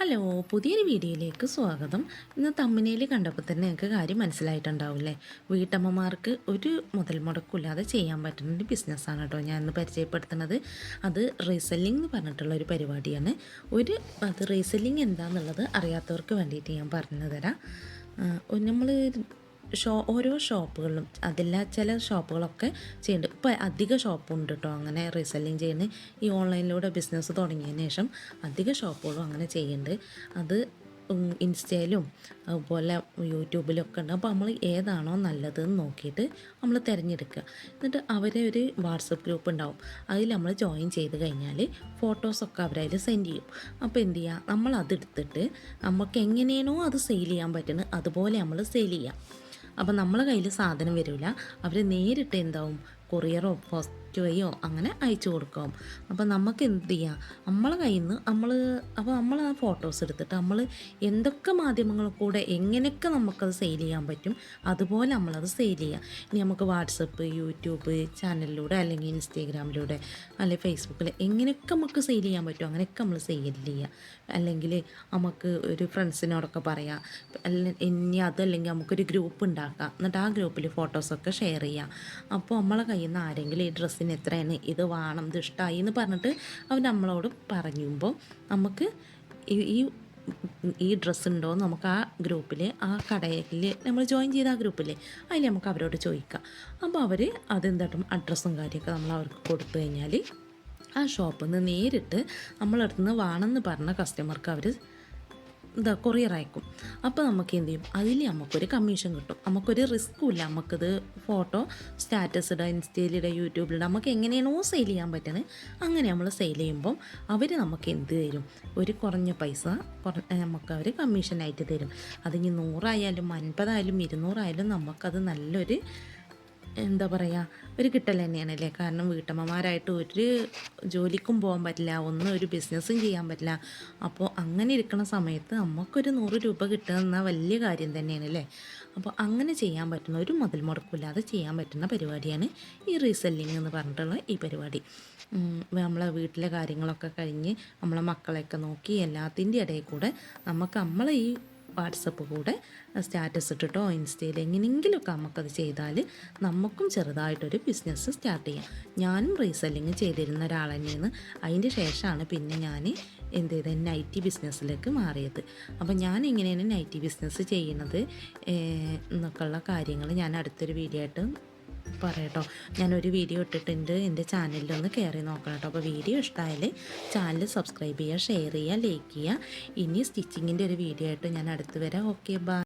Hello, പുതിയൊരു വീഡിയോയിലേക്ക് സ്വാഗതം. ഇന്ന് തമ്മിനയിൽ കണ്ടപ്പോൾ തന്നെ നിങ്ങൾക്ക് കാര്യം മനസ്സിലായിട്ടുണ്ടാവില്ലേ? വീട്ടമ്മമാർക്ക് ഒരു മുതൽ മുടക്കില്ലാതെ ചെയ്യാൻ പറ്റുന്ന ഒരു ബിസിനസ്സാണ് കേട്ടോ ഞാൻ ഇന്ന് പരിചയപ്പെടുത്തുന്നത്. അത് റീസെല്ലിംഗ് എന്ന് പറഞ്ഞിട്ടുള്ള ഒരു പരിപാടിയാണ്. അത് റീസെല്ലിംഗ് എന്താണെന്നുള്ളത് അറിയാത്തവർക്ക് വേണ്ടിയിട്ട് ഞാൻ പറഞ്ഞു തരാം. നമ്മൾ ഓരോ ഷോപ്പുകളിലും അതില്ല ചില ഷോപ്പുകളൊക്കെ ചെയ്യുന്നുണ്ട്. ഇപ്പോൾ അധിക ഷോപ്പുണ്ട് കേട്ടോ അങ്ങനെ റീസെല്ലിങ് ചെയ്യുന്നത്. ഈ ഓൺലൈനിലൂടെ ബിസിനസ് തുടങ്ങിയതിന് ശേഷം അധിക ഷോപ്പുകളും അങ്ങനെ ചെയ്യുന്നുണ്ട്. അത് ഇൻസ്റ്റയിലും അതുപോലെ യൂട്യൂബിലൊക്കെ ഉണ്ട്. അപ്പോൾ നമ്മൾ ഏതാണോ നല്ലതെന്ന് നോക്കിയിട്ട് നമ്മൾ തിരഞ്ഞെടുക്കുക. എന്നിട്ട് അവരെ ഒരു വാട്സപ്പ് ഗ്രൂപ്പ് ഉണ്ടാവും. അതിൽ നമ്മൾ ജോയിൻ ചെയ്ത് കഴിഞ്ഞാൽ ഫോട്ടോസൊക്കെ അവരതിൽ സെൻഡ് ചെയ്യും. അപ്പോൾ എന്ത് ചെയ്യുക, നമ്മൾ അതെടുത്തിട്ട് നമുക്ക് എങ്ങനെയാണോ അത് സെയിൽ ചെയ്യാൻ പറ്റുന്നത് അതുപോലെ നമ്മൾ സെയിൽ ചെയ്യാം. അപ്പോൾ നമ്മളെ കയ്യിൽ സാധനം വരില്ല, അവർ നേരിട്ട് എന്താവും കൊറിയറോ പോസ്റ്റ് വഴിയോ അങ്ങനെ അയച്ചു കൊടുക്കും. അപ്പോൾ നമുക്ക് എന്ത് ചെയ്യാം, നമ്മളെ കയ്യിൽ നിന്ന് നമ്മൾ ആ ഫോട്ടോസ് എടുത്തിട്ട് നമ്മൾ എന്തൊക്കെ മാധ്യമങ്ങളിൽ കൂടെ എങ്ങനെയൊക്കെ നമുക്കത് സെയിൽ ചെയ്യാൻ പറ്റും അതുപോലെ നമ്മളത് സെയിൽ ചെയ്യുക. ഇനി നമുക്ക് വാട്സപ്പ്, യൂട്യൂബ് ചാനലിലൂടെ അല്ലെങ്കിൽ ഇൻസ്റ്റാഗ്രാമിലൂടെ അല്ലെങ്കിൽ ഫേസ്ബുക്കിൽ എങ്ങനെയൊക്കെ നമുക്ക് സെയിൽ ചെയ്യാൻ പറ്റും അങ്ങനെയൊക്കെ നമ്മൾ സെയിൽ ചെയ്യുക. അല്ലെങ്കിൽ നമുക്ക് ഒരു ഫ്രണ്ട്സിനോടൊക്കെ പറയാം, ഇനി അതല്ലെങ്കിൽ നമുക്കൊരു ഗ്രൂപ്പ് ഉണ്ടാക്കാം, എന്നിട്ട് ആ ഗ്രൂപ്പിൽ ഫോട്ടോസൊക്കെ ഷെയർ ചെയ്യാം. അപ്പോൾ നമ്മളെ കയ്യിൽ നിന്ന് ആരെങ്കിലും ഈ ഡ്രസ്സിന് എത്രയാണ്, ഇത് വേണം, ഇത് ഇഷ്ടമായി എന്ന് പറഞ്ഞിട്ട് അവർ നമ്മളോട് പറയുമ്പോൾ നമുക്ക് ഈ ഈ ഡ്രസ്സ് ഉണ്ടോ നമുക്ക് ആ ഗ്രൂപ്പിൽ ആ കടയിൽ നമ്മൾ ജോയിൻ ചെയ്ത ആ ഗ്രൂപ്പിൽ അതിൽ നമുക്ക് അവരോട് ചോദിക്കാം. അപ്പോൾ അവർ അതെന്തായിട്ടും അഡ്രസ്സും കാര്യമൊക്കെ നമ്മൾ അവർക്ക് കൊടുത്തു കഴിഞ്ഞാൽ ആ ഷോപ്പിൽ നിന്ന് നേരിട്ട് നമ്മളടുത്ത് നിന്ന് വേണമെന്ന് പറഞ്ഞ കസ്റ്റമർക്ക് അവർ കൊറിയർ അയക്കും. അപ്പോൾ നമുക്ക് എന്ത് ചെയ്യും, അതിൽ നമുക്കൊരു കമ്മീഷൻ കിട്ടും. നമുക്കൊരു റിസ്ക്കും ഇല്ല. നമുക്കത് ഫോട്ടോ സ്റ്റാറ്റസ് ഇടുക, ഇൻസ്റ്റയിലിടുക, യൂട്യൂബിലിടുക, നമുക്ക് എങ്ങനെയാണോ സെയിൽ ചെയ്യാൻ പറ്റുന്നത് അങ്ങനെ നമ്മൾ സെയിൽ ചെയ്യുമ്പം അവർ നമുക്ക് എന്ത് തരും, ഒരു കുറഞ്ഞ പൈസ നമുക്ക് അവർ കമ്മീഷനായിട്ട് തരും. അതിന് 100 ആയാലും 50 ആയാലും 200 ആയാലും നമുക്കത് നല്ലൊരു എന്താ പറയുക ഒരു കിട്ടൽ തന്നെയാണല്ലേ. കാരണം വീട്ടമ്മമാരായിട്ട് ഒരു ജോലിക്കും പോകാൻ പറ്റില്ല, ഒരു ബിസിനസ്സും ചെയ്യാൻ പറ്റില്ല. അപ്പോൾ അങ്ങനെ ഇരിക്കുന്ന സമയത്ത് നമുക്കൊരു 100 രൂപ കിട്ടുന്ന വലിയ കാര്യം തന്നെയാണല്ലേ. അപ്പോൾ അങ്ങനെ ചെയ്യാൻ പറ്റുന്ന ഒരു മുതൽ മുടക്കില്ലാതെ ചെയ്യാൻ പറ്റുന്ന പരിപാടിയാണ് ഈ റീസെല്ലിങ് എന്ന് പറഞ്ഞിട്ടുള്ള ഈ പരിപാടി. നമ്മളെ വീട്ടിലെ കാര്യങ്ങളൊക്കെ കഴിഞ്ഞ് നമ്മളെ മക്കളെയൊക്കെ നോക്കി എല്ലാത്തിൻ്റെ ഇടയിൽ കൂടെ നമ്മളെ ഈ വാട്സപ്പ് കൂടെ സ്റ്റാറ്റസ് ഇട്ടിട്ടോ ഇൻസ്റ്റയിൽ എങ്ങനെയെങ്കിലുമൊക്കെ നമുക്കത് ചെയ്താൽ നമുക്കും ചെറുതായിട്ടൊരു ബിസിനസ് സ്റ്റാർട്ട് ചെയ്യാം. ഞാനും റീസെല്ലിങ് ചെയ്തിരുന്ന ഒരാൾ തന്നെയാണ്. അതിൻ്റെ ശേഷമാണ് പിന്നെ ഞാൻ എന്ത് ചെയ്ത് നൈറ്റി ബിസിനസ്സിലേക്ക് മാറിയത്. അപ്പോൾ ഞാൻ എങ്ങനെയാണ് നൈറ്റി ബിസിനസ് ചെയ്യുന്നത് എന്നൊക്കെയുള്ള കാര്യങ്ങൾ ഞാൻ അടുത്തൊരു വീഡിയോ ആയിട്ട് പറയട്ടോ. ഞാനൊരു വീഡിയോ ഇട്ടിട്ടുണ്ട്, എൻ്റെ ചാനലിലൊന്ന് കയറി നോക്കണം കേട്ടോ. അപ്പോൾ വീഡിയോ ഇഷ്ടമായാൽ ചാനൽ സബ്സ്ക്രൈബ് ചെയ്യുക, ഷെയർ ചെയ്യുക, ലൈക്ക് ചെയ്യുക. ഇനി സ്റ്റിച്ചിങ്ങിൻ്റെ ഒരു വീഡിയോ ആയിട്ട് ഞാൻ അടുത്ത് വരാം. Okay, by.